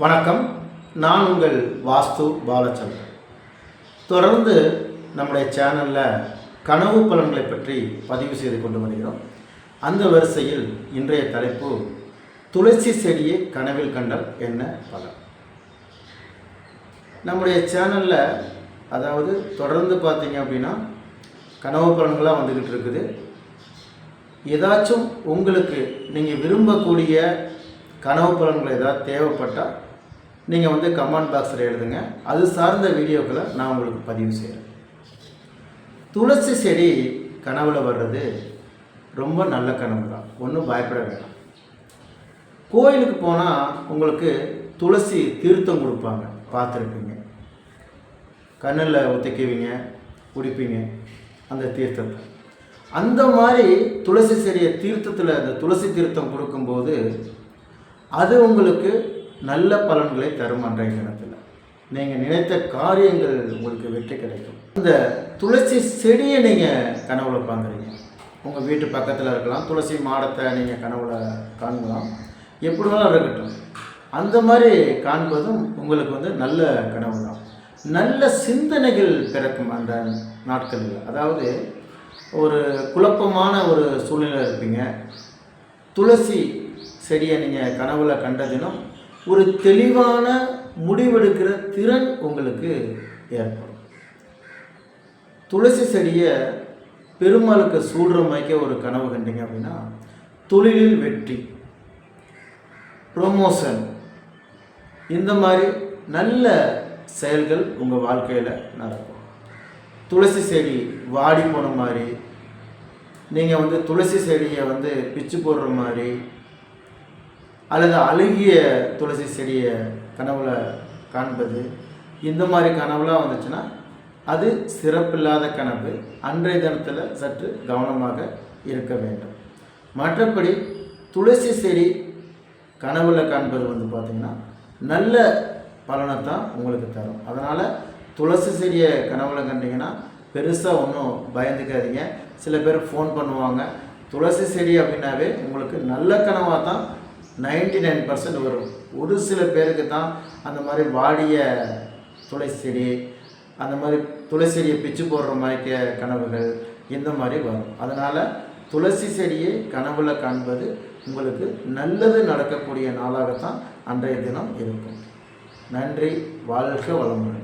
வணக்கம். நான் உங்கள் வாஸ்து பாலச்சந்திரன். தொடர்ந்து நம்முடைய சேனலில் கனவு பலன்களை பற்றி பதிவு செய்து கொண்டு வருகிறோம். அந்த வரிசையில் இன்றைய தலைப்பு, துளசி செடியை கனவில் கண்டால் என்ன பலன். நம்முடைய சேனலில் அதாவது தொடர்ந்து பார்த்தீங்க அப்படின்னா கனவு பலன்களாக வந்துக்கிட்டு இருக்குது. ஏதாச்சும் உங்களுக்கு நீங்கள் விரும்பக்கூடிய கனவு பலன்கள் ஏதாவது தேவைப்பட்டால் நீங்கள் கமெண்ட் பாக்ஸில் எழுதுங்க. அது சார்ந்த வீடியோக்களை நான் உங்களுக்கு பதிவு செய்கிறேன். துளசி செடி கனவுல வர்றது ரொம்ப நல்ல கனவு தான், ஒன்றும் பயப்பட வேண்டாம். கோயிலுக்கு போனால் உங்களுக்கு துளசி தீர்த்தம் கொடுப்பாங்க, பார்த்துருப்பீங்க. கண்ணில் ஒத்திக்குவீங்க, குடிப்பீங்க அந்த தீர்த்தத்தை. அந்த மாதிரி துளசி செடியை தீர்த்தத்தில் அந்த துளசி தீர்த்தம் கொடுக்கும்போது அது உங்களுக்கு நல்ல பலன்களை தரும். அன்றைய தினத்தில் நீங்கள் நினைத்த காரியங்கள் உங்களுக்கு வெற்றி கிடைக்கும். இந்த துளசி செடியை நீங்கள் கனவுல பார்க்குறீங்க, உங்கள் வீட்டு பக்கத்தில் இருக்கலாம், துளசி மாடத்தை நீங்கள் கனவுல காண்கலாம், எப்படி வேணாலும் இருக்கட்டும். அந்த மாதிரி காண்பதும் உங்களுக்கு நல்ல கனவு தான். நல்ல சிந்தனைகள் பிறக்கும் அந்த நாட்களில். அதாவது ஒரு குழப்பமான ஒரு சூழ்நிலை இருப்பீங்க, துளசி செடியை நீங்கள் கனவுல கண்ட தினம் ஒரு தெளிவான முடிவெடுக்கிற திறன் உங்களுக்கு ஏற்படும். துளசி செடியை பெருமாளுக்கு சூடுற மாதிரி ஒரு கனவு கண்டீங்க அப்படின்னா தொழிலில் வெற்றி, ப்ரொமோஷன், இந்த மாதிரி நல்ல செயல்கள் உங்கள் வாழ்க்கையில் நடக்கும். துளசி செடி வாடி போன மாதிரி, நீங்கள் துளசி செடியை பிச்சு போடுற மாதிரி, அல்லது அழுகிய துளசி செடியை கனவுல காண்பது, இந்த மாதிரி கனவுலாம் வந்துச்சுன்னா அது சிறப்பில்லாத கனவு. அன்றைய தினத்தில் சற்று கவனமாக இருக்க வேண்டும். மற்றபடி துளசி செடி கனவுல காண்பது பார்த்திங்கன்னா நல்ல பலனை தான் உங்களுக்கு தரும். அதனால் துளசி செடியை கனவுல கண்டிங்கன்னா பெருசாக ஒன்றும் பயந்துக்காதீங்க. சில பேர் ஃபோன் பண்ணுவாங்க, துளசி செடி அப்படின்னாவே உங்களுக்கு நல்ல கனவாக தான் 99% வரும். ஒரு சில பேருக்கு தான் அந்த மாதிரி வாடிய துளசி செடி, அந்த மாதிரி துளசி செடியை பிச்சு போடுற மாதிரி கனவுகள் இந்த மாதிரி வரும். அதனால் துளசி செடியை கனவுல காண்பது உங்களுக்கு நல்லது நடக்கக்கூடிய நாளாகத்தான் அன்றைய தினம் இருக்கும். நன்றி. வாழ்க வளமுடன்.